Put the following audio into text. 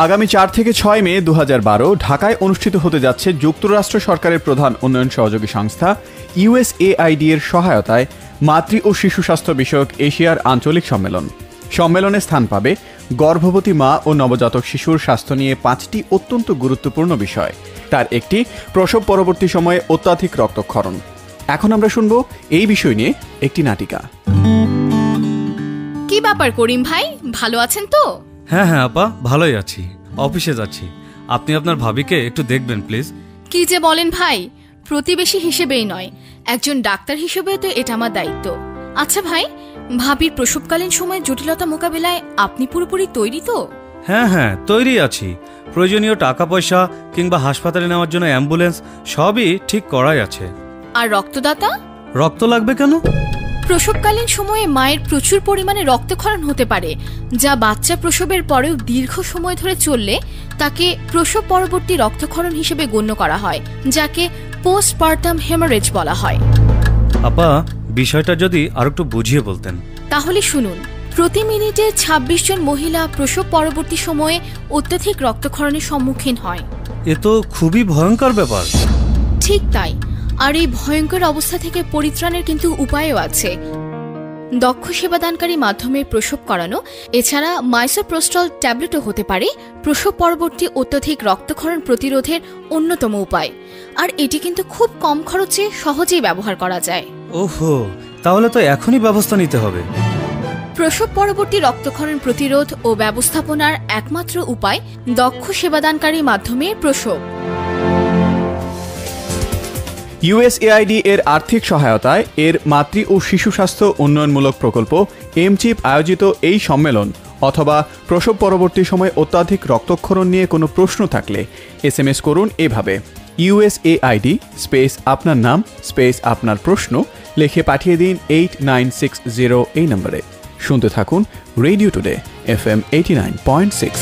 আগামী 4 থেকে 6 মে 2012 ঢাকায় অনুষ্ঠিত হতে যাচ্ছে যুক্তরাষ্ট্র সরকারের প্রধান উন্নয়ন সহযোগী সংস্থা USAID এর সহায়তায় মাতৃ ও শিশু স্বাস্থ্য বিষয়ক এশিয়ার আঞ্চলিক সম্মেলন। সম্মেলনে স্থান পাবে গর্ভবতী মা ও নবজাতক শিশুর স্বাস্থ্য নিয়ে 5টি অত্যন্ত গুরুত্বপূর্ণ বিষয়। তার একটি প্রসব পরবর্তী সময়ে অত্যাধিক রক্তক্ষরণ। এখন আমরা শুনব এই বিষয় নিয়ে একটি নাটিকা। কি ব্যাপার করিম ভাই, ভালো আছেন তো? হ্যাঁ আপা, ভালোই আছি। অফিসে যাচ্ছি, আপনি আপনার ভাবিকে একটু দেখবেন প্লিজ। কি যে বলেন ভাই, প্রতিবেশী হিসেবেই নয়, একজন ডাক্তার হিসেবেও তো এটা আমার দায়িত্ব। আচ্ছা ভাই, ভাবির প্রসবকালীন সময় জটিলতা মোকাবিলায় আপনি পুরোপুরি তৈরি তো? হ্যাঁ তৈরি আছি। প্রয়োজনীয় টাকা পয়সা কিংবা হাসপাতালে নেওয়ার জন্য অ্যাম্বুলেন্স সবই ঠিক করাই আছে। আর রক্তদাতা? রক্ত লাগবে কেন? প্রসবকালীন সময়ে মায়ের প্রচুর পরিমাণে রক্তক্ষরণ হতে পারে, যা বাচ্চা প্রসবের পরেও দীর্ঘ সময় ধরে চললে তাকে প্রসব পরবর্তী রক্তক্ষরণ হিসেবে গণ্য করা হয়, যাকে পোস্টপার্টাম হেমারেজ বলা হয়। আপা, বিষয়টা যদি আরেকটু বুঝিয়ে বলতেন। তাহলে শুনুন, প্রতি মিনিটে 26 জন মহিলা প্রসব পরবর্তী সময়ে অত্যধিক রক্তক্ষরণের সম্মুখীন হয়। এ তো খুবই ভয়ঙ্কর ব্যাপার। ঠিক তাই, আর এই ভয়ঙ্কর অবস্থা থেকে পরিত্রাণের কিন্তু উপায়ও আছে। দক্ষ সেবাদানকারী মাধ্যমে প্রসব করানো, এছাড়া মাইসোপ্রোস্টল ট্যাবলেটও হতে পারে প্রসব পরবর্তী অত্যধিক রক্তক্ষরণ প্রতিরোধের অন্যতম উপায়। আর এটি কিন্তু খুব কম খরচে সহজেই ব্যবহার করা যায়। ওহো, তাহলে তো এখনই ব্যবস্থা নিতে হবে। প্রসব পরবর্তী রক্তক্ষরণ প্রতিরোধ ও ব্যবস্থাপনার একমাত্র উপায় দক্ষ সেবাদানকারী মাধ্যমে প্রসব। USAID এর আর্থিক সহায়তায় এর মাতৃ ও শিশু স্বাস্থ্য উন্নয়নমূলক প্রকল্প এমচিপ আয়োজিত এই সম্মেলন অথবা প্রসব পরবর্তী সময় অত্যাধিক রক্তক্ষরণ নিয়ে কোনো প্রশ্ন থাকলে SMS করুন এভাবে: USAID স্পেস আপনার নাম স্পেস আপনার প্রশ্ন লিখে পাঠিয়ে দিন 8960 এই নম্বরে। শুনতে থাকুন রেডিও টুডে FM 89.6।